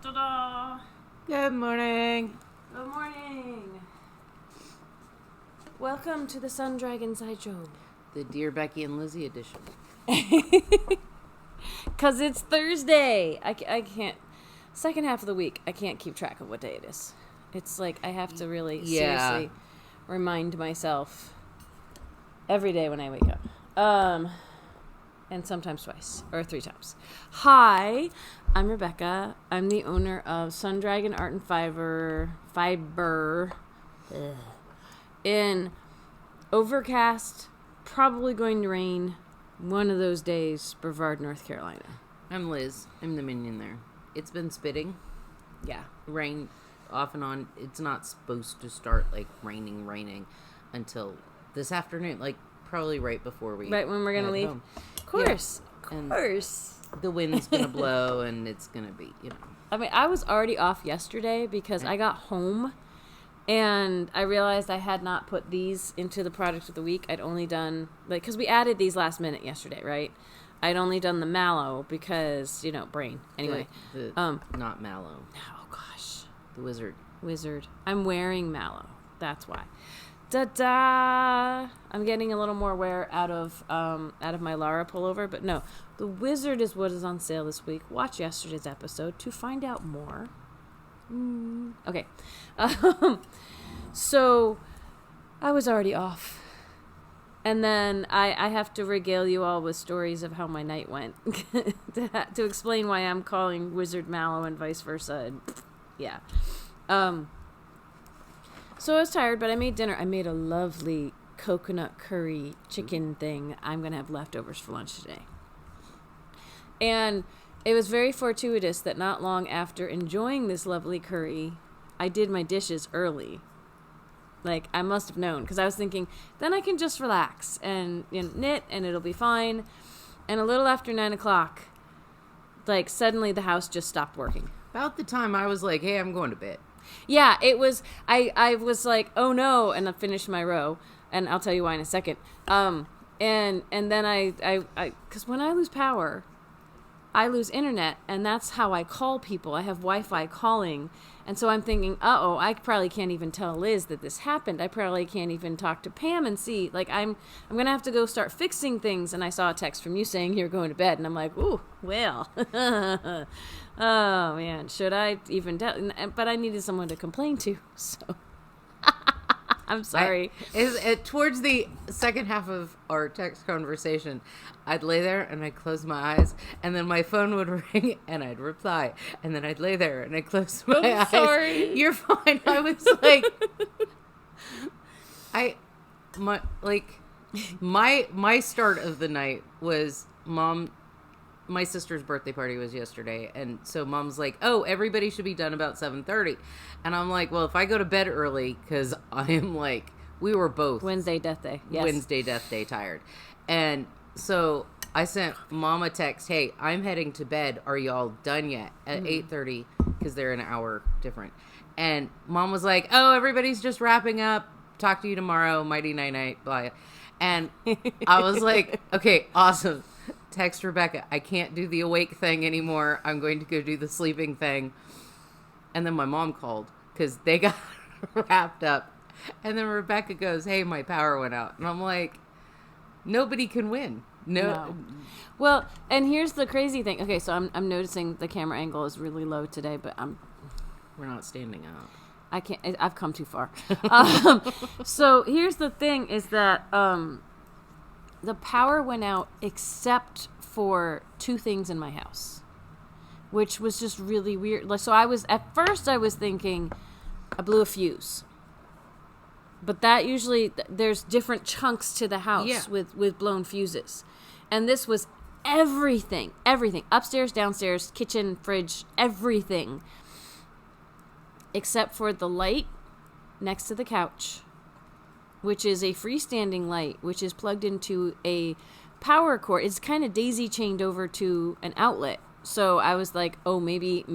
Ta-da! Good morning. Good morning. Welcome to the Sun Dragon Sideshow. The Dear Becky and Lizzy edition. Because it's Thursday. I can't. Second half of the week, I can't keep track of what day it is. It's like I have to really seriously remind myself every day when I wake up. And sometimes twice or 3 times. Hi, I'm Rebecca. I'm the owner of Sun Dragon Art and Fiber in overcast, probably going to rain, one of those days, Brevard, North Carolina. I'm Liz. I'm the minion there. It's been spitting. Yeah. Rain off and on. It's not supposed to start like raining until this afternoon, like probably right before we Right when we're going to leave. Home. Of course. Yeah. Of course. The wind's going to blow and it's going to be, I mean, I was already off yesterday because I got home and I realized I had not put these into the product of the week. I'd only done, because we added these last minute yesterday, right? I'd only done the mallow because, brain. Anyway. Not mallow. Oh, gosh. The wizard. I'm wearing mallow. That's why. Da-da! I'm getting a little more wear out of my Lara Pullover, but no. The wizard is what is on sale this week. Watch yesterday's episode to find out more. Okay. So, I was already off. And then I have to regale you all with stories of how my night went. to explain why I'm calling wizard mallow and vice versa. And, yeah. So I was tired, but I made dinner. I made a lovely coconut curry chicken thing. I'm going to have leftovers for lunch today. And it was very fortuitous that not long after enjoying this lovely curry, I did my dishes early. Like, I must have known, because I was thinking, then I can just relax and knit, and it'll be fine. And a little after 9 o'clock, suddenly the house just stopped working. About the time I was like, hey, I'm going to bed. Yeah, it was, I was like, oh no, and I finished my row, and I'll tell you why in a second. And then I because when I lose power, I lose internet, and that's how I call people. I have Wi-Fi calling, and so I'm thinking, uh-oh, I probably can't even tell Liz that this happened. I probably can't even talk to Pam and see, I'm going to have to go start fixing things, and I saw a text from you saying you're going to bed, and I'm like, ooh, well, oh, man, should I even tell? But I needed someone to complain to, so... I'm sorry. Towards the second half of our text conversation, I'd lay there and I'd close my eyes, and then my phone would ring and I'd reply, and then I'd lay there and I'd close my eyes. Sorry. You're fine. I was like, my start of the night was my sister's birthday party was yesterday, and so Mom's like, oh, everybody should be done about 7:30. And I'm like, well, if I go to bed early, because I am we were both Wednesday death day. Yes. Wednesday death day tired. And so I sent Mom a text, hey, I'm heading to bed. Are y'all done yet? At 8:30, because they're an hour different. And Mom was like, oh, everybody's just wrapping up. Talk to you tomorrow. Mighty night, blah. And I was like, okay, awesome. Text Rebecca, I can't do the awake thing anymore. I'm going to go do the sleeping thing. And then my mom called because they got wrapped up. And then Rebecca goes, hey, my power went out. And I'm like, nobody can win. No. Well, and here's the crazy thing. Okay, so I'm noticing the camera angle is really low today, but we're not standing up. I can't. I've come too far. So here's the thing: is that the power went out except for 2 things in my house, which was just really weird. So at first I was thinking I blew a fuse, but that usually there's different chunks to the house with blown fuses, and this was everything, upstairs, downstairs, kitchen, fridge, everything, except for the light next to the couch, which is a freestanding light, which is plugged into a power cord. It's kind of daisy chained over to an outlet. So I was like, oh, maybe,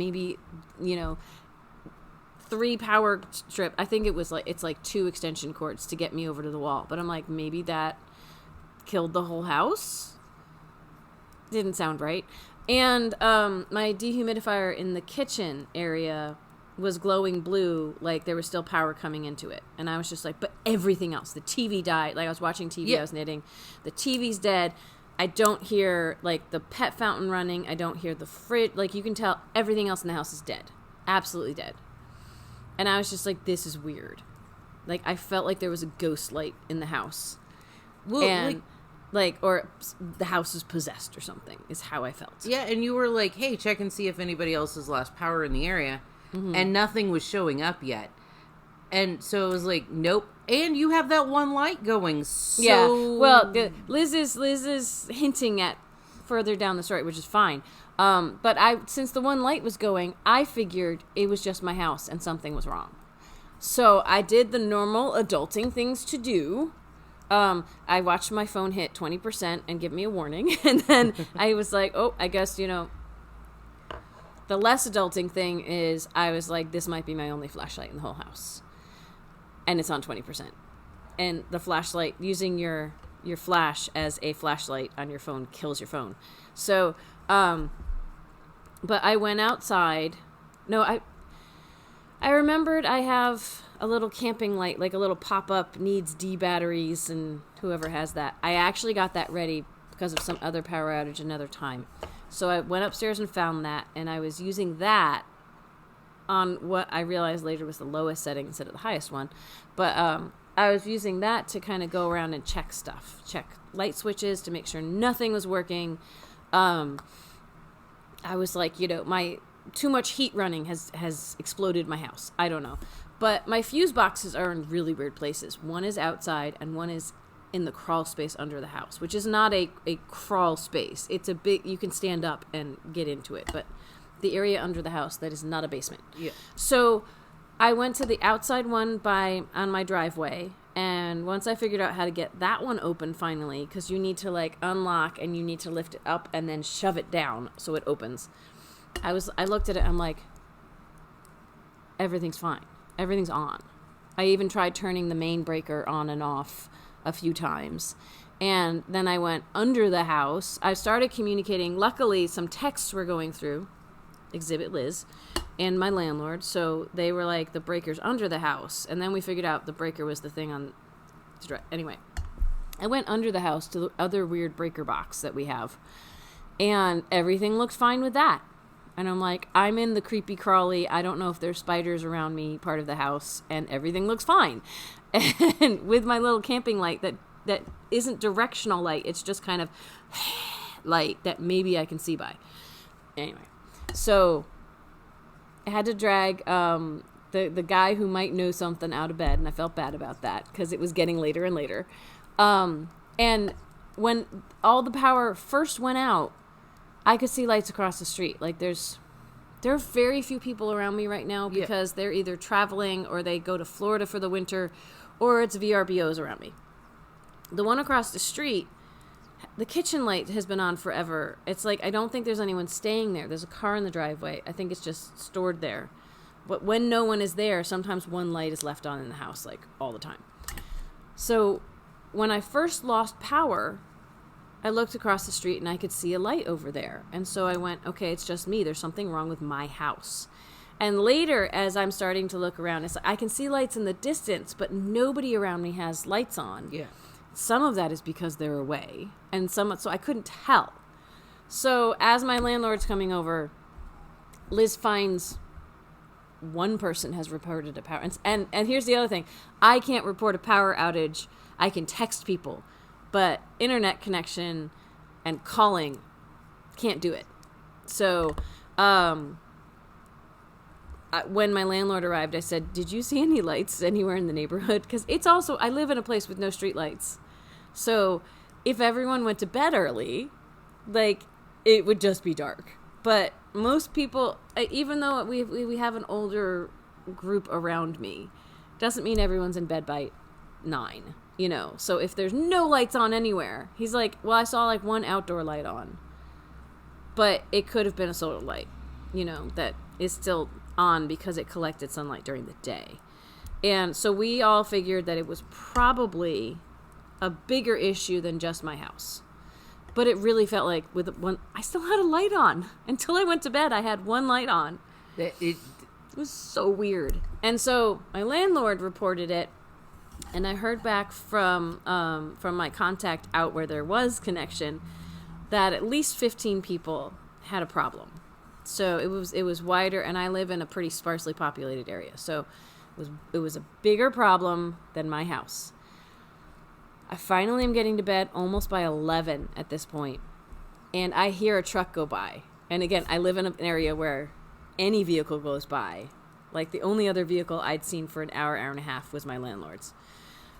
3 power strip. I think it's 2 extension cords to get me over to the wall. But I'm like, maybe that killed the whole house? Didn't sound right. And my dehumidifier in the kitchen area was glowing blue, like there was still power coming into it. And I was just like, but everything else, the TV died. Like I was watching TV, I was knitting. The TV's dead. I don't hear like the pet fountain running. I don't hear the fridge. Like you can tell everything else in the house is dead. Absolutely dead. And I was just like, this is weird. Like I felt like there was a ghost light in the house. Well, and or the house is possessed or something is how I felt. Yeah, and you were like, hey, check and see if anybody else has lost power in the area. Mm-hmm. And nothing was showing up yet. And so it was like, nope. And you have that one light going. So... Yeah, well, Liz is hinting at further down the story, which is fine. But since the one light was going, I figured it was just my house and something was wrong. So I did the normal adulting things to do. I watched my phone hit 20% and give me a warning. And then I was like, oh, I guess, the less adulting thing is I was like, this might be my only flashlight in the whole house. And it's on 20%. And the flashlight, using your flash as a flashlight on your phone kills your phone. So, but I went outside. No, I remembered I have a little camping light, like a little pop-up, needs D batteries, and whoever has that. I actually got that ready because of some other power outage another time. So I went upstairs and found that, and I was using that on what I realized later was the lowest setting instead of the highest one. But I was using that to kind of go around and check stuff, check light switches to make sure nothing was working. I was like, my too much heat running has exploded my house. I don't know. But my fuse boxes are in really weird places. One is outside and one is in the crawl space under the house, which is not a crawl space. It's a big, you can stand up and get into it, but the area under the house, that is not a basement. Yeah. So I went to the outside one on my driveway, and once I figured out how to get that one open finally, because you need to like unlock and you need to lift it up and then shove it down so it opens. I looked at it, I'm like, everything's fine. Everything's on. I even tried turning the main breaker on and off a few times. And then I went under the house. I started communicating. Luckily, some texts were going through, Exhibit Liz, and my landlord. So they were like, the breaker's under the house. And then we figured out the breaker was the thing on... Anyway, I went under the house to the other weird breaker box that we have. And everything looked fine with that. And I'm like, I'm in the creepy crawly, I don't know if there's spiders around me part of the house, and everything looks fine. And with my little camping light that isn't directional light, it's just kind of light that maybe I can see by. Anyway, so I had to drag the guy who might know something out of bed, and I felt bad about that because it was getting later and later. And when all the power first went out, I could see lights across the street. Like there are very few people around me right now because they're either traveling or they go to Florida for the winter, or it's VRBOs around me. The one across the street, the kitchen light has been on forever. It's like, I don't think there's anyone staying there. There's a car in the driveway. I think it's just stored there. But when no one is there, sometimes one light is left on in the house, like all the time. So when I first lost power, I looked across the street and I could see a light over there. And so I went, okay, it's just me. There's something wrong with my house. And later, as I'm starting to look around, it's like I can see lights in the distance, but nobody around me has lights on. Yeah. Some of that is because they're away. And so I couldn't tell. So as my landlord's coming over, Liz finds one person has reported a power. And here's the other thing. I can't report a power outage. I can text people. But internet connection and calling can't do it. So when my landlord arrived, I said, did you see any lights anywhere in the neighborhood? Because it's also, I live in a place with no street lights. So if everyone went to bed early, like, it would just be dark. But most people, even though we have an older group around me, doesn't mean everyone's in bed by 9. So if there's no lights on anywhere, he's like, well, I saw like one outdoor light on, but it could have been a solar light, that is still on because it collected sunlight during the day. And so we all figured that it was probably a bigger issue than just my house. But it really felt like with one, I still had a light on. Until I went to bed, I had one light on. It was so weird. And so my landlord reported it, and I heard back from my contact out where there was connection that at least 15 people had a problem. So it was wider, and I live in a pretty sparsely populated area. So it was a bigger problem than my house. I finally am getting to bed almost by 11 at this point, and I hear a truck go by. And again, I live in an area where any vehicle goes by. Like, the only other vehicle I'd seen for an hour and a half was my landlord's.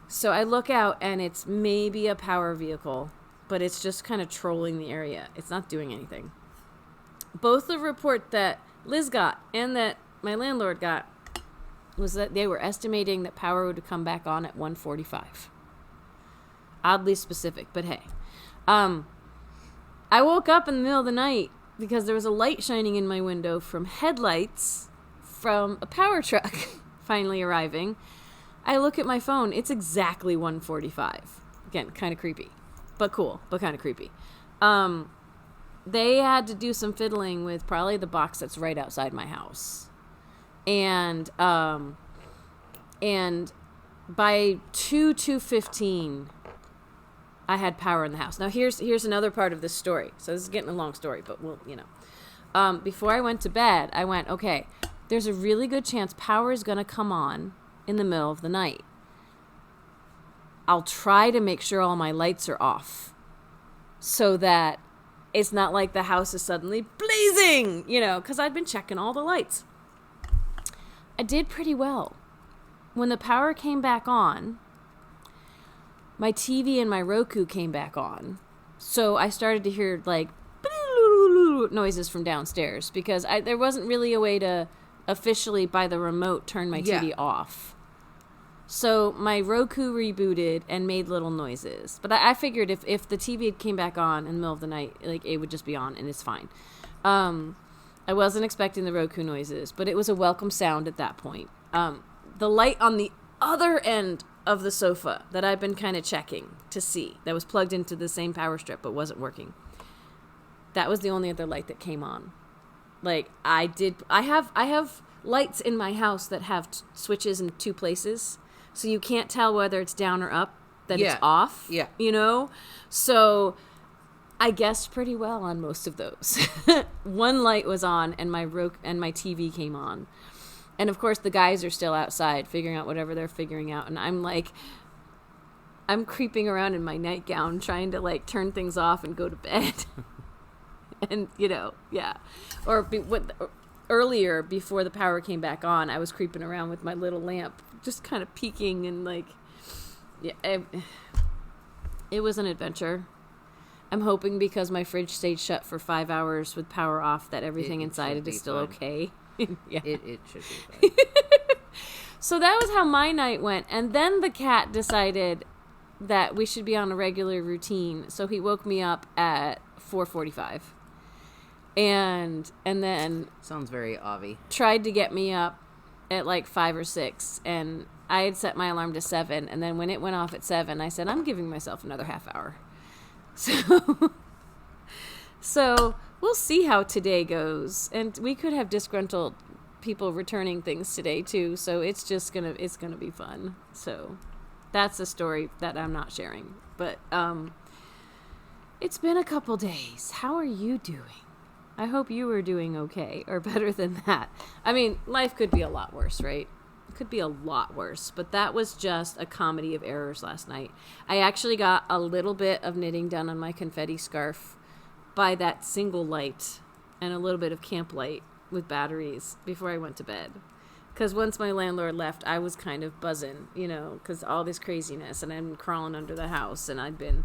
So I look out, and it's maybe a power vehicle, but it's just kind of trolling the area. It's not doing anything. Both the report that Liz got and that my landlord got was that they were estimating that power would come back on at 1:45. Oddly specific, but hey. I woke up in the middle of the night because there was a light shining in my window from headlights from a power truck finally arriving. I look at my phone. It's exactly 1:45. Again, kind of creepy. But cool, but kind of creepy. They had to do some fiddling with probably the box that's right outside my house. And by 2:15, I had power in the house. Now, here's another part of this story. So this is getting a long story, but we'll, before I went to bed, I went, okay, there's a really good chance power is going to come on in the middle of the night. I'll try to make sure all my lights are off so that it's not like the house is suddenly blazing, because I'd been checking all the lights. I did pretty well. When the power came back on, my TV and my Roku came back on. So I started to hear like noises from downstairs because there wasn't really a way to officially by the remote turn my TV off. So my Roku rebooted and made little noises. But I figured if the TV came back on in the middle of the night, like it would just be on and it's fine. I wasn't expecting the Roku noises, but it was a welcome sound at that point. The light on the other end of the sofa that I've been kind of checking to see that was plugged into the same power strip but wasn't working. That was the only other light that came on. Like I have lights in my house that have switches in two places, so you can't tell whether it's down or up, that it's off. Yeah. So I guessed pretty well on most of those. One light was on and my TV came on. And, of course, the guys are still outside figuring out whatever they're figuring out. And I'm creeping around in my nightgown trying to, turn things off and go to bed. And, Or earlier, before the power came back on, I was creeping around with my little lamp, just kind of peeking and, it was an adventure. I'm hoping because my fridge stayed shut for 5 hours with power off that everything inside it is still okay. Yeah. It should be fun. So that was how my night went. And then the cat decided that we should be on a regular routine. So he woke me up at 4:45. And then... Sounds very Avi. Tried to get me up at 5 or 6. And I had set my alarm to 7. And then when it went off at 7, I said, I'm giving myself another half hour. So we'll see how today goes. And we could have disgruntled people returning things today too. So it's gonna be fun. So that's a story that I'm not sharing. But it's been a couple days. How are you doing? I hope you are doing okay or better than that. I mean, life could be a lot worse, right? It could be a lot worse, but that was just a comedy of errors last night. I actually got a little bit of knitting done on my confetti scarf by that single light and a little bit of camp light with batteries before I went to bed. Because once my landlord left, I was kind of buzzing, because all this craziness, and I'm crawling under the house, and I'd been...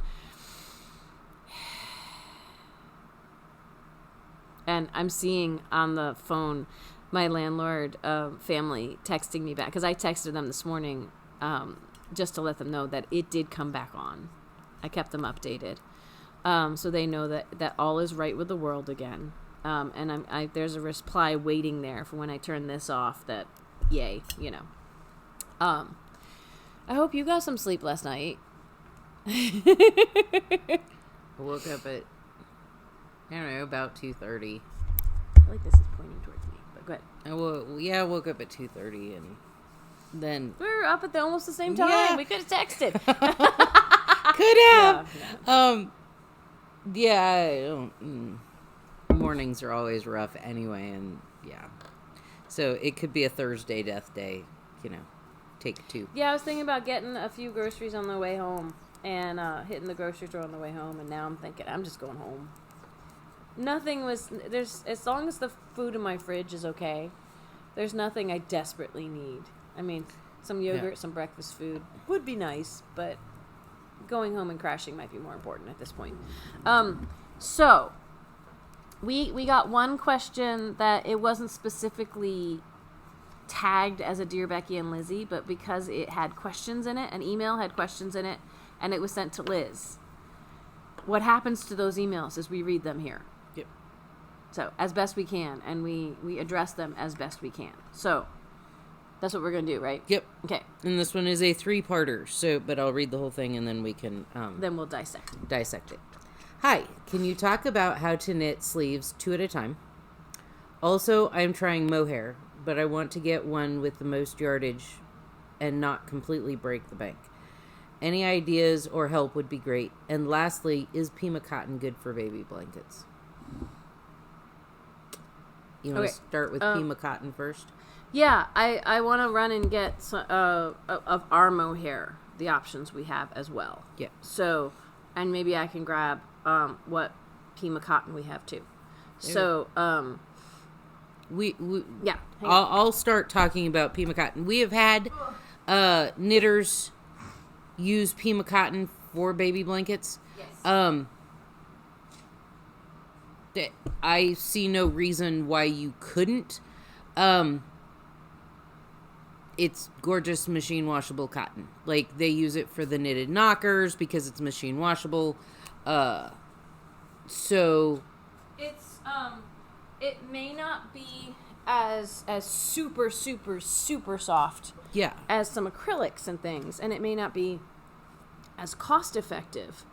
And I'm seeing on the phone my landlord family texting me back, because I texted them this morning just to let them know that it did come back on. I kept them updated. So they know that all is right with the world again. And there's a reply waiting there for when I turn this off that, yay, I hope you got some sleep last night. I woke up at, I don't know, about 2:30. I feel like this is pointing towards me, but go ahead. I woke up at 2:30 and then... We were up at almost the same time. Yeah. We could have texted. Could have! Yeah. I don't... Mornings are always rough anyway, and yeah. So it could be a Thursday death day, take 2. Yeah, I was thinking about getting a few groceries on the way home and hitting the grocery store on the way home, and now I'm thinking I'm just going home. As long as the food in my fridge is okay, there's nothing I desperately need. I mean, some yogurt, some breakfast food would be nice, but going home and crashing might be more important at this point. So we got one question that it wasn't specifically tagged as a Dear Becky and Lizzy, but because it had questions in it, an email had questions in it, and it was sent to Liz. What happens to those emails is we read them here. Yep. So, as best we can, and we address them as best we can. So, that's what we're going to do, right? Yep. Okay. And this one is a 3-parter, but I'll read the whole thing and then we can... then we'll dissect it. Hi, can you talk about how to knit sleeves 2 at a time? Also, I'm trying mohair, but I want to get one with the most yardage and not completely break the bank. Any ideas or help would be great. And lastly, is pima cotton good for baby blankets? You want to start with pima cotton first? Yeah, I want to run and get some, of our mohair, the options we have as well. Yeah. So, and maybe I can grab what pima cotton we have too. So, yeah. I'll start talking about pima cotton. We have had knitters use pima cotton for baby blankets. Yes. I see no reason why you couldn't. It's gorgeous machine washable cotton. Like, they use it for the knitted knockers because it's machine washable. So it's it may not be as super soft as some acrylics and things, and it may not be as cost effective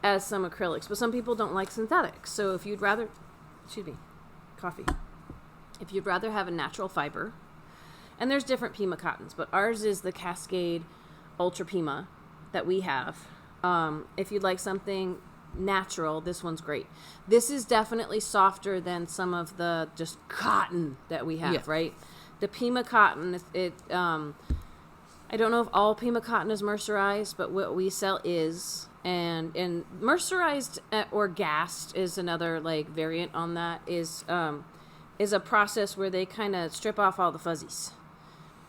as some acrylics, but some people don't like synthetics. So if you'd rather if you'd rather have a natural fiber, and there's different pima cottons, but ours is the Cascade Ultra Pima that we have. If you'd like something natural, this one's great. This is definitely softer than some of the just cotton that we have, right? The pima cotton, I don't know if all pima cotton is mercerized, but what we sell is, and mercerized or gassed is another like variant on that, is a process where they kind of strip off all the fuzzies.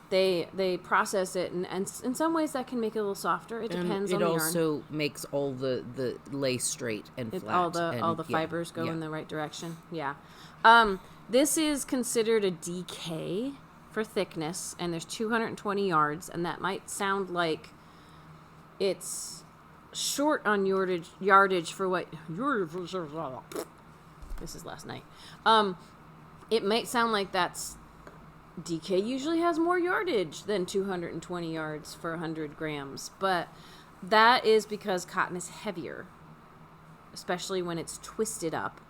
They process it, and in some ways that can make it a little softer. It depends on the yarn. It also makes all the lace straight and flat. All the fibers go in the right direction. Yeah. This is considered a DK for thickness, and there's 220 yards, and that might sound like it's short on yardage for what... This is last night. It might sound like that's... DK usually has more yardage than 220 yards for 100 grams, but that is because cotton is heavier, especially when it's twisted up,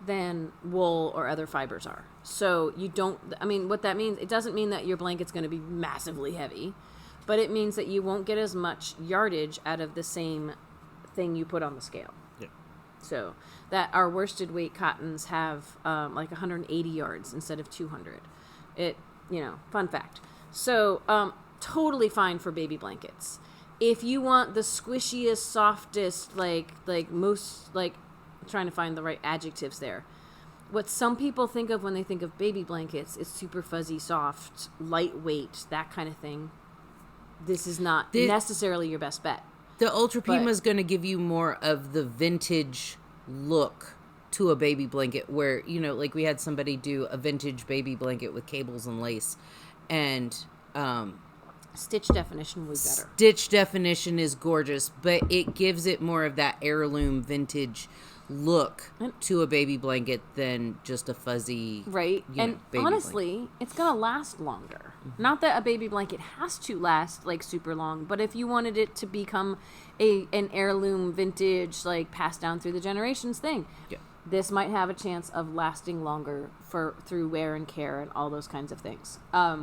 than wool or other fibers are. So you don't, what that means, it doesn't mean that your blanket's going to be massively heavy, but it means that you won't get as much yardage out of the same thing you put on the scale. Yeah. So that our worsted weight cottons have like 180 yards instead of 200. Fun fact. So, totally fine for baby blankets. If you want the squishiest, softest, most, trying to find the right adjectives there. What some people think of when they think of baby blankets is super fuzzy, soft, lightweight, that kind of thing. This is not necessarily your best bet. The Ultra Pima is going to give you more of the vintage look to a baby blanket, where, we had somebody do a vintage baby blanket with cables and lace, and stitch definition was better. Stitch definition is gorgeous, but it gives it more of that heirloom vintage look to a baby blanket than just a fuzzy, right? And honestly, blanket. It's gonna last longer. Mm-hmm. Not that a baby blanket has to last like super long, but if you wanted it to become an heirloom, vintage, like passed down through the generations thing, this might have a chance of lasting longer through wear and care and all those kinds of things. I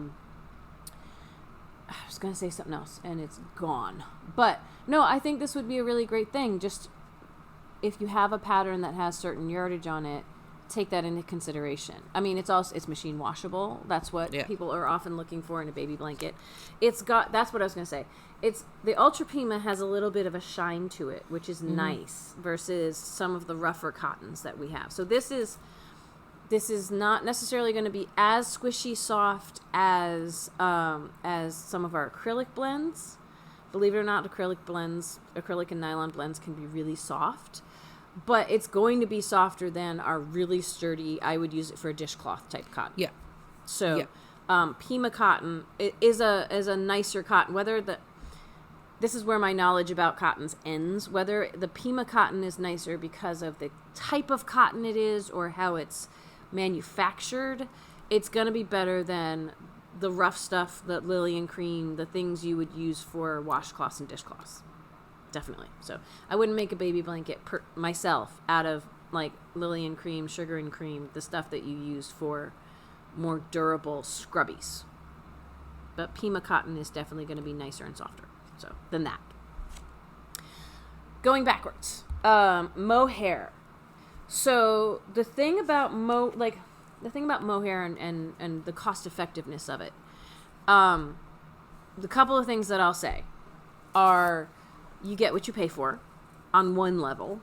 was gonna say something else and it's gone, but no, I think this would be a really great thing. Just if you have a pattern that has certain yardage on it, take that into consideration. I mean, it's machine washable. That's what people are often looking for in a baby blanket. That's what I was going to say. The Ultra Pima has a little bit of a shine to it, which is nice versus some of the rougher cottons that we have. So this is not necessarily going to be as squishy soft as some of our acrylic blends. Believe it or not, acrylic and nylon blends can be really soft. But it's going to be softer than our really sturdy, I would use it for a dishcloth type cotton. Yeah. So, Pima cotton is a nicer cotton. This is where my knowledge about cottons ends. Whether the Pima cotton is nicer because of the type of cotton it is or how it's manufactured, it's going to be better than the rough stuff, the Lily and Cream, the things you would use for washcloths and dishcloths. Definitely. So I wouldn't make a baby blanket myself out of like Lily and Cream, Sugar and Cream, the stuff that you use for more durable scrubbies. But Pima cotton is definitely going to be nicer and softer than that. Going backwards, mohair. So the thing about mohair and the cost effectiveness of it, the couple of things that I'll say are, you get what you pay for on one level.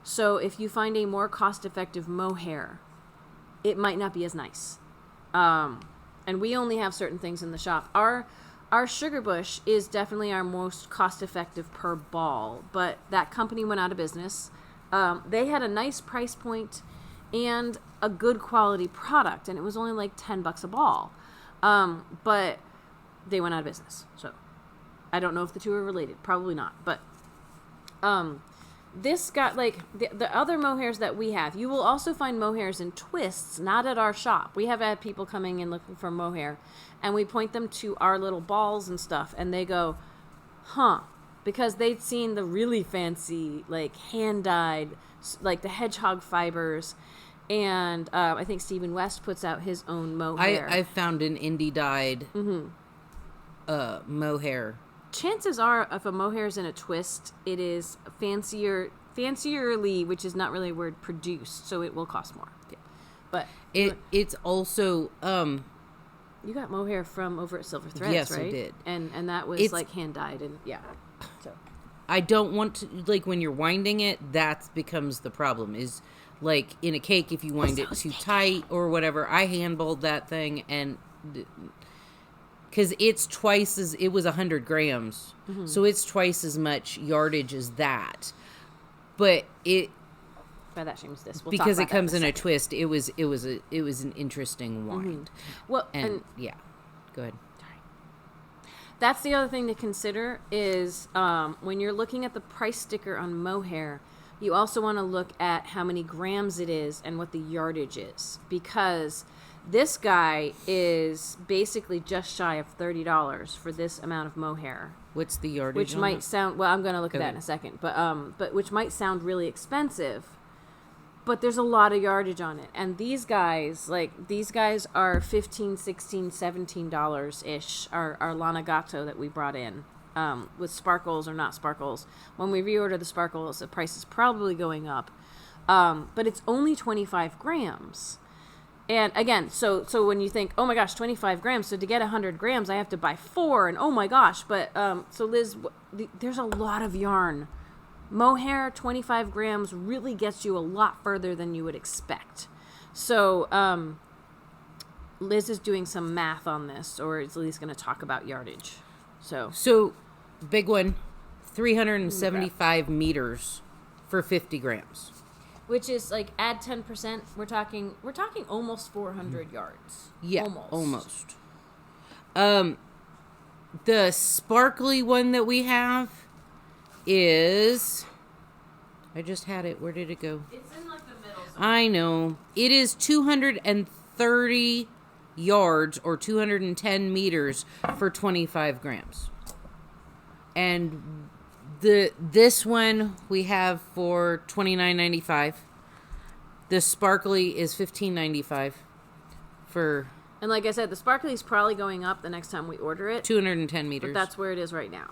So if you find a more cost-effective mohair, it might not be as nice. And we only have certain things in the shop. Our sugar bush is definitely our most cost-effective per ball, but that company went out of business. They had a nice price point and a good quality product, and it was only like $10 a ball. But they went out of business, so I don't know if the two are related. Probably not. But this got like the other mohairs that we have. You will also find mohairs in twists, not at our shop. We have had people coming in looking for mohair, and we point them to our little balls and stuff, and they go, huh, because they'd seen the really fancy, like hand-dyed, like the hedgehog fibers. And I think Stephen West puts out his own mohair. I found an indie-dyed mohair. Chances are, if a mohair is in a twist, it is fancierly, which is not really a word, produced, so it will cost more. Yeah. But it's also you got mohair from over at Silver Threads, yes, right? I did, and that was like hand dyed, and so I don't want to, like, when you're winding it, that becomes the problem. Is like in a cake, if you wind it too tight or whatever. I handballed that thing, and because it was 100 grams, so it's twice as much yardage as that. But by that shames this, because it comes in a twist. It was an interesting wind. Well, and go ahead. That's the other thing to consider is when you're looking at the price sticker on mohair, you also want to look at how many grams it is and what the yardage is, because this guy is basically just shy of $30 for this amount of mohair. What's the yardage? Which might sound, well, I'm going to look at that in a second, but which might sound really expensive, but there's a lot of yardage on it. And these guys are $15, $16, $17 ish. Our Lana Gatto that we brought in, with sparkles or not sparkles. When we reorder the sparkles, the price is probably going up. But it's only 25 grams. And again, so when you think, oh my gosh, 25 grams, so to get 100 grams, I have to buy 4, and oh my gosh. But, so Liz, there's a lot of yarn. Mohair, 25 grams really gets you a lot further than you would expect. So, Liz is doing some math on this, or is at least going to talk about yardage. So big one, 375 meters for 50 grams. Which is like, add 10%, we're talking almost 400 yards. Yeah, almost. The sparkly one that we have is I just had it. Where did it go? It's in like the middle. Somewhere. I know. It is 230 yards or 210 meters for 25 grams. And this one we have for $29.95. The sparkly is $15.95 for... And like I said, the sparkly is probably going up the next time we order it. 210 meters. But that's where it is right now.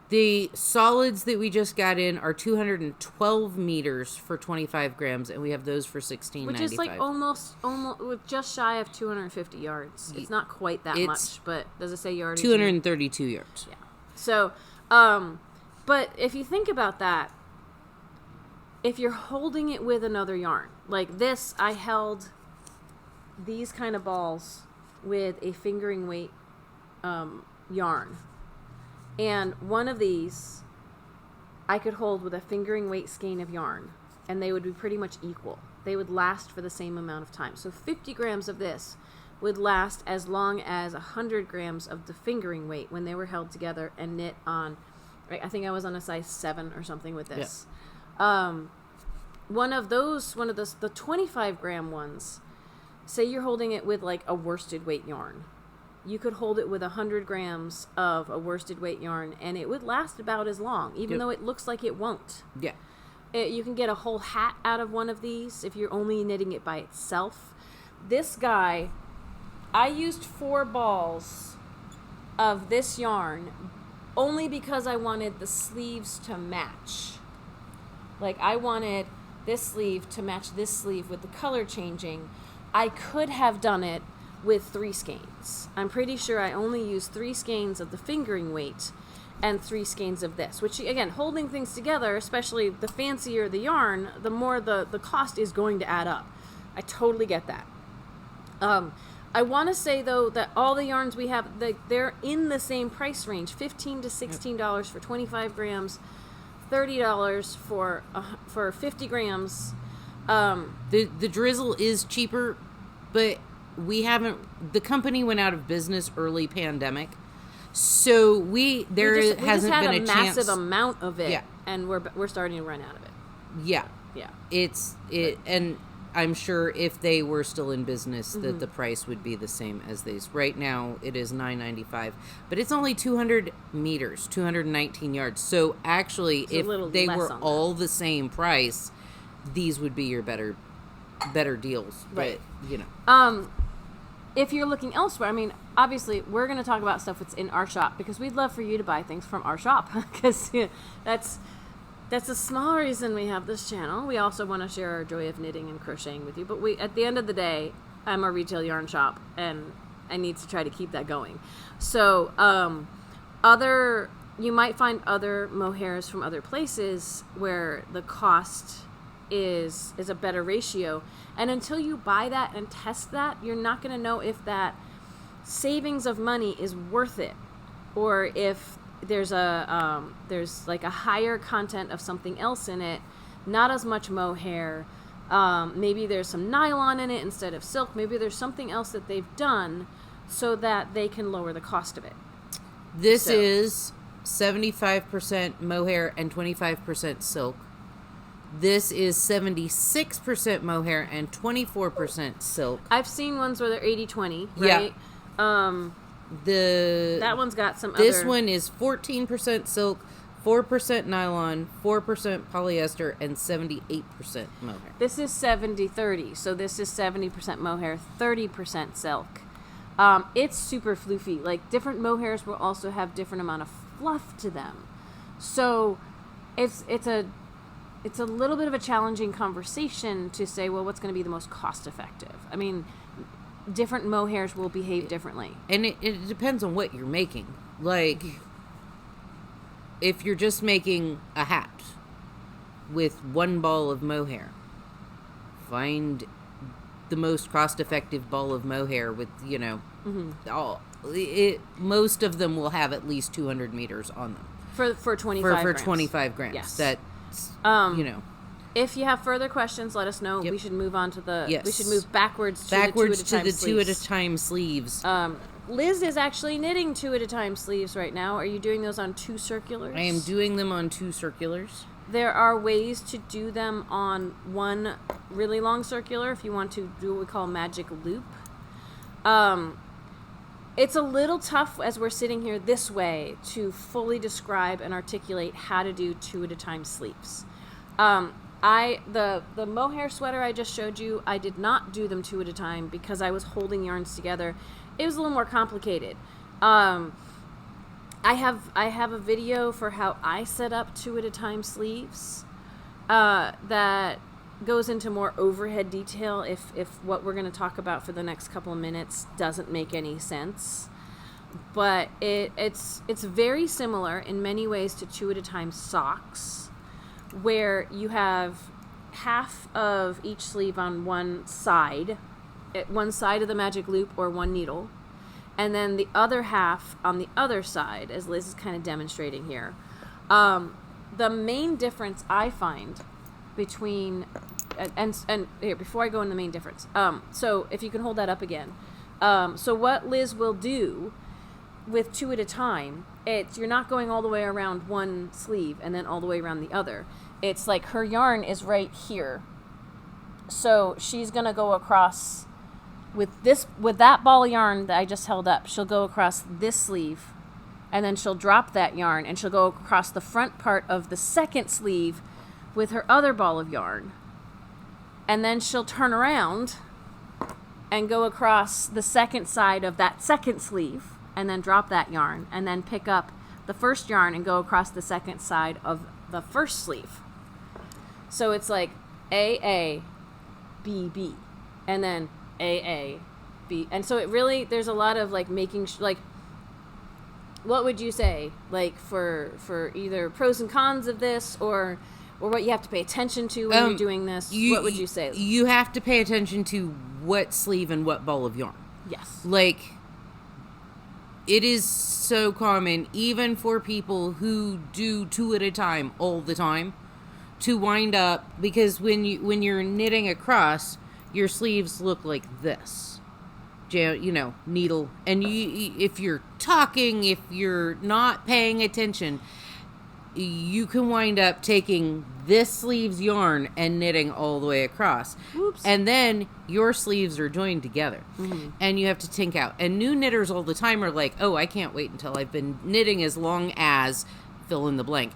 The solids that we just got in are 212 meters for 25 grams, and we have those for $16.95. Which is like almost just shy of 250 yards. It's not quite that much, but does it say yards? 232 yards. Yeah. So, but if you think about that, if you're holding it with another yarn, like this, I held these kind of balls with a fingering weight yarn. And one of these I could hold with a fingering weight skein of yarn, and they would be pretty much equal. They would last for the same amount of time. So 50 grams of this would last as long as 100 grams of the fingering weight when they were held together and knit on, right, I think I was on a size 7 or something with this. Yeah. One of the 25 gram ones, say you're holding it with like a worsted weight yarn. You could hold it with 100 grams of a worsted weight yarn, and it would last about as long, even though it looks like it won't. Yeah. You can get a whole hat out of one of these if you're only knitting it by itself. This guy, I used 4 balls of this yarn only because I wanted the sleeves to match. Like, I wanted this sleeve to match this sleeve with the color changing. I could have done it with 3 skeins. I'm pretty sure I only used 3 skeins of the fingering weight and 3 skeins of this, which, again, holding things together, especially the fancier the yarn, the more the cost is going to add up. I totally get that. I want to say, though, that all the yarns we have, they're in the same price range, $15 to $16 for 25 grams, $30 for 50 grams. The drizzle is cheaper, but the company went out of business early pandemic, so there hasn't been a chance. Massive amount of it, and we're starting to run out of it. Yeah, yeah. And I'm sure if they were still in business, that the price would be the same as these. Right now, it is $9.95, but it's only 200 meters, 219 yards. So actually, if they were all the same price, these would be your better deals, right? But, you know. If you're looking elsewhere, I mean, obviously, we're going to talk about stuff that's in our shop because we'd love for you to buy things from our shop because that's a small reason we have this channel. We also want to share our joy of knitting and crocheting with you. But at the end of the day, I'm a retail yarn shop, and I need to try to keep that going. So, you might find other mohairs from other places where the cost is a better ratio, and until you buy that and test that, you're not going to know if that savings of money is worth it, or if there's like a higher content of something else in it, not as much mohair, maybe there's some nylon in it instead of silk, maybe there's something else that they've done so that they can lower the cost of it. This is 75% mohair and 25% silk. This is 76% mohair and 24% silk. I've seen ones where they're 80-20, right? Yeah. That one's got some This one is 14% silk, 4% nylon, 4% polyester, and 78% mohair. This is 70-30, so this is 70% mohair, 30% silk. It's super floofy. Like, different mohairs will also have different amount of fluff to them. So it's a little bit of a challenging conversation to say, well, what's going to be the most cost effective? I mean, different mohairs will behave differently. And it depends on what you're making. Like, if you're just making a hat with 1 ball of mohair, find the most cost effective ball of mohair with, you know, most of them will have at least 200 meters on them. For 25 grams. 25 grams. Yes. That's, you know. If you have further questions, let us know. Yep. We should move on to the... Yes. We should move backwards to the 2 at a time sleeves. Liz is actually knitting 2 at a time sleeves right now. Are you doing those on 2 circulars? I am doing them on 2 circulars. There are ways to do them on one really long circular if you want to do what we call magic loop. It's a little tough as we're sitting here this way to fully describe and articulate how to do 2 at a time sleeves. The mohair sweater I just showed you, I did not do them 2 at a time because I was holding yarns together. It was a little more complicated. I have a video for how I set up 2 at a time sleeves that goes into more overhead detail if what we're going to talk about for the next couple of minutes doesn't make any sense. But it's very similar in many ways to 2 at a time socks, where you have half of each sleeve on one side of the magic loop or one needle, and then the other half on the other side, as Liz is kind of demonstrating here. The main difference I find between, and here, before I go into the main difference, so if you can hold that up again. So what Liz will do with 2 at a time, you're not going all the way around one sleeve and then all the way around the other. It's like her yarn is right here. So she's going to go across with that ball of yarn that I just held up. She'll go across this sleeve, and then she'll drop that yarn and she'll go across the front part of the second sleeve with her other ball of yarn. And then she'll turn around and go across the second side of that second sleeve and then drop that yarn and then pick up the first yarn and go across the second side of the first sleeve. So it's like A, B, B, and then A, B. And so it really, there's a lot of like making, like, what would you say, like, for either pros and cons of this or what you have to pay attention to when you're doing this? What would you say? You have to pay attention to what sleeve and what ball of yarn. Yes. Like, it is so common, even for people who do 2 at a time all the time, to wind up, because when you're knitting across, your sleeves look like this. Needle. And if you're talking, if you're not paying attention, you can wind up taking this sleeve's yarn and knitting all the way across. Oops. And then your sleeves are joined together. Mm-hmm. And you have to tink out. And new knitters all the time are like, oh, I can't wait until I've been knitting as long as fill in the blank.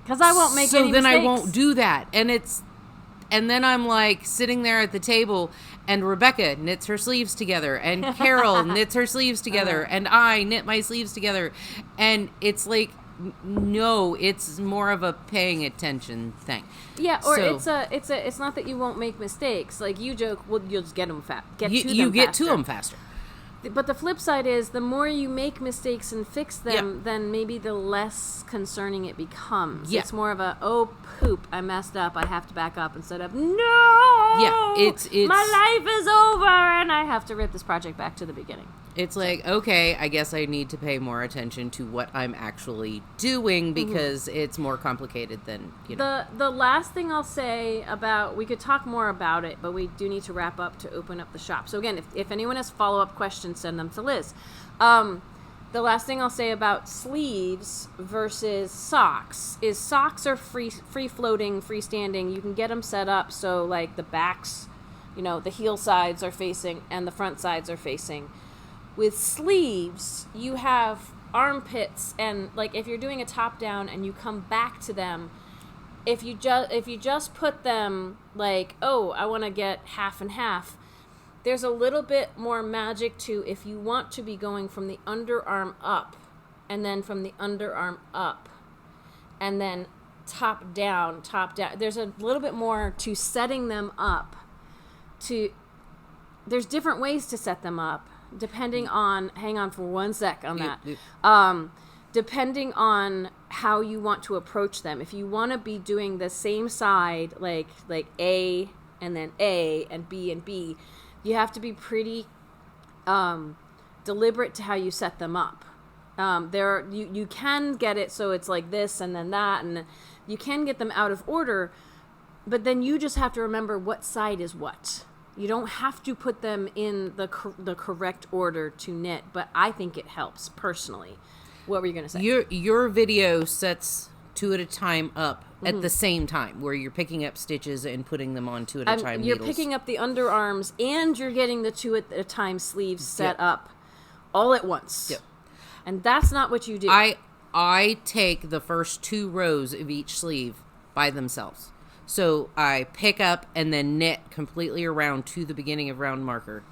Because I won't make any mistakes. So then I won't do that. And then I'm like sitting there at the table, and Rebecca knits her sleeves together, and Carol knits her sleeves together, and I knit my sleeves together. And it's like, no, it's more of a paying attention thing. Yeah, or it's not that you won't make mistakes. Like you joke, well, you'll just get them You get to them faster. But the flip side is, the more you make mistakes and fix them, then maybe the less concerning it becomes. Yeah. It's more of a, oh, poop, I messed up, I have to back up, instead of, no! Yeah, it's my life is over, and I have to rip this project back to the beginning. It's like, okay, I guess I need to pay more attention to what I'm actually doing, because it's more complicated than, The last thing I'll say about, we could talk more about it, but we do need to wrap up to open up the shop. So again, if anyone has follow-up questions, send them to Liz. The last thing I'll say about sleeves versus socks is socks are free-floating, freestanding. You can get them set up so like the backs, the heel sides are facing and the front sides are facing. With sleeves, you have armpits, and like if you're doing a top down and you come back to them, if you just put them like, oh, I want to get half and half, there's a little bit more magic to, if you want to be going from the underarm up and then from the underarm up and then top down. There's a little bit more to setting them up. There's different ways to set them up. Depending on, hang on for 1 sec on that. Depending on how you want to approach them. If you want to be doing the same side, like A and then A and B, you have to be pretty deliberate to how you set them up. You can get it so it's like this and then that, and you can get them out of order, but then you just have to remember what side is what. You don't have to put them in the correct order to knit, but I think it helps personally. What were you going to say? Your video sets 2 at a time up at the same time, where you're picking up stitches and putting them on 2 at a time You're needles. picking up the underarms and you're getting the 2 at a time sleeves set up all at once. Yep. And that's not what you do. I take the first 2 rows of each sleeve by themselves. So I pick up and then knit completely around to the beginning of round marker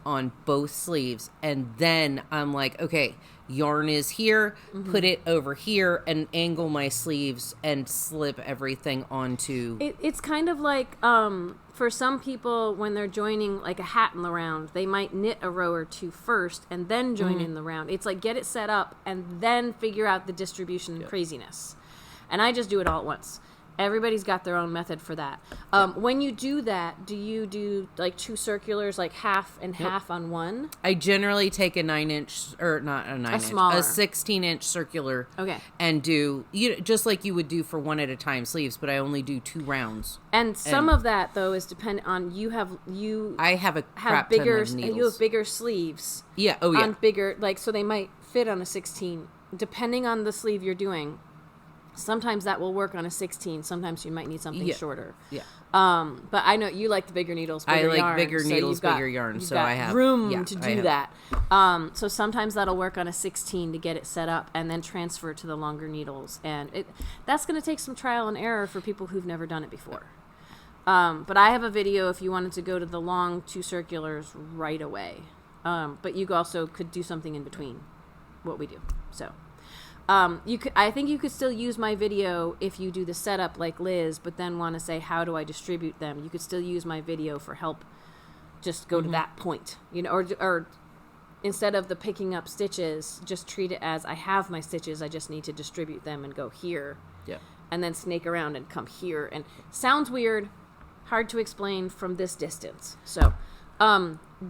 on both sleeves. And then I'm like, okay, yarn is here, put it over here and angle my sleeves and slip everything onto. It's kind of like, for some people, when they're joining like a hat in the round, they might knit a row or 2 first and then join in the round. It's like get it set up and then figure out the distribution and craziness. And I just do it all at once. Everybody's got their own method for that. When you do that, do you do like 2 circulars, like half and half on one? I generally take a 9-inch, or not a 9-inch, smaller. a 16-inch circular. Okay. And do, just like you would do for 1 at a time sleeves, but I only do 2 rounds. And some of that though is dependent on I have a crap bigger, ton of needles. you have bigger sleeves. Yeah. Oh yeah. On bigger, like, so they might fit on a 16, depending on the sleeve you're doing. Sometimes that will work on a 16. Sometimes you might need something shorter. Yeah. But I know you like the bigger needles, bigger yarn. I like bigger needles, bigger yarn. So I have room to do that. So sometimes that'll work on a 16 to get it set up and then transfer to the longer needles. And that's going to take some trial and error for people who've never done it before. But I have a video if you wanted to go to the long 2 circulars right away. But you also could do something in between what we do. So. I think you could still use my video if you do the setup like Liz, but then want to say, how do I distribute them? You could still use my video for help. Just go to that point, or instead of the picking up stitches, just treat it as I have my stitches. I just need to distribute them and go here. Yeah. And then snake around and come here. And sounds weird, hard to explain from this distance. So,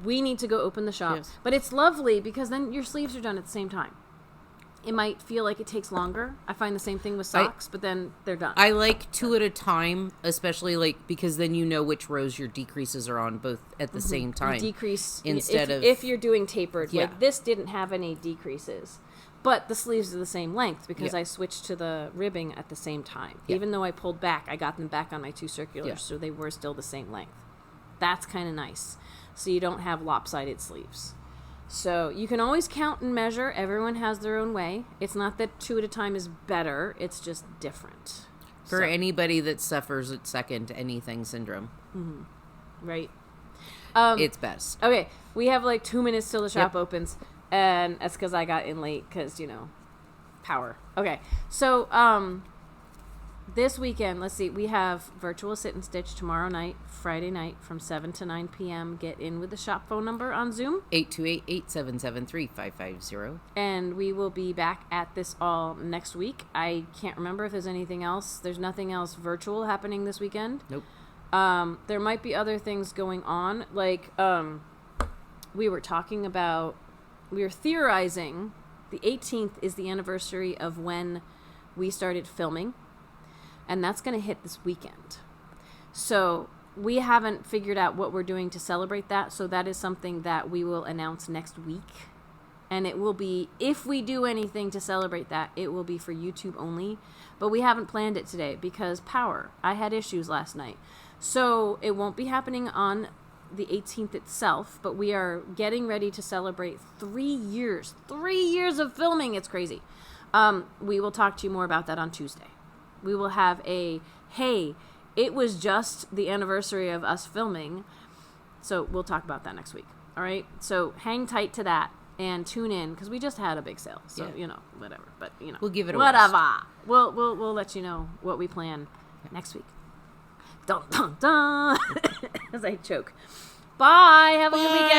we need to go open the shop, but it's lovely because then your sleeves are done at the same time. It might feel like it takes longer. I find the same thing with socks, but then they're done. I like 2 at a time, especially because then you know which rows your decreases are on both at the same time. You decrease instead of if you're doing tapered. Yeah. Like this didn't have any decreases, but the sleeves are the same length because I switched to the ribbing at the same time. Yeah. Even though I pulled back, I got them back on my 2 circulars, so they were still the same length. That's kind of nice. So you don't have lopsided sleeves. So you can always count and measure. Everyone has their own way. It's not that 2 at a time is better. It's just different. For anybody that suffers at second anything syndrome. Mm-hmm. Right. It's best. Okay. We have like 2 minutes till the shop opens. And that's because I got in late because, power. Okay. So this weekend, let's see. We have virtual sit and stitch tomorrow night, Friday night from 7 to 9 p.m. Get in with the shop phone number on Zoom. 828-877-3550. And we will be back at this all next week. I can't remember if there's anything else. There's nothing else virtual happening this weekend. Nope. There might be other things going on. Like, we were theorizing the 18th is the anniversary of when we started filming. And that's going to hit this weekend. So we haven't figured out what we're doing to celebrate that. So that is something that we will announce next week. And it will be, if we do anything to celebrate that, it will be for YouTube only. But we haven't planned it today because power. I had issues last night. So it won't be happening on the 18th itself. But we are getting ready to celebrate 3 years. 3 years of filming. It's crazy. We will talk to you more about that on Tuesday. We will have hey, it was just the anniversary of us filming. So we'll talk about that next week. All right? So hang tight to that and tune in because we just had a big sale. So, whatever. But, we'll give it a whatever. rest. We'll let you know what we plan next week. Dun, dun, dun. As I choke. Bye. Have a good weekend.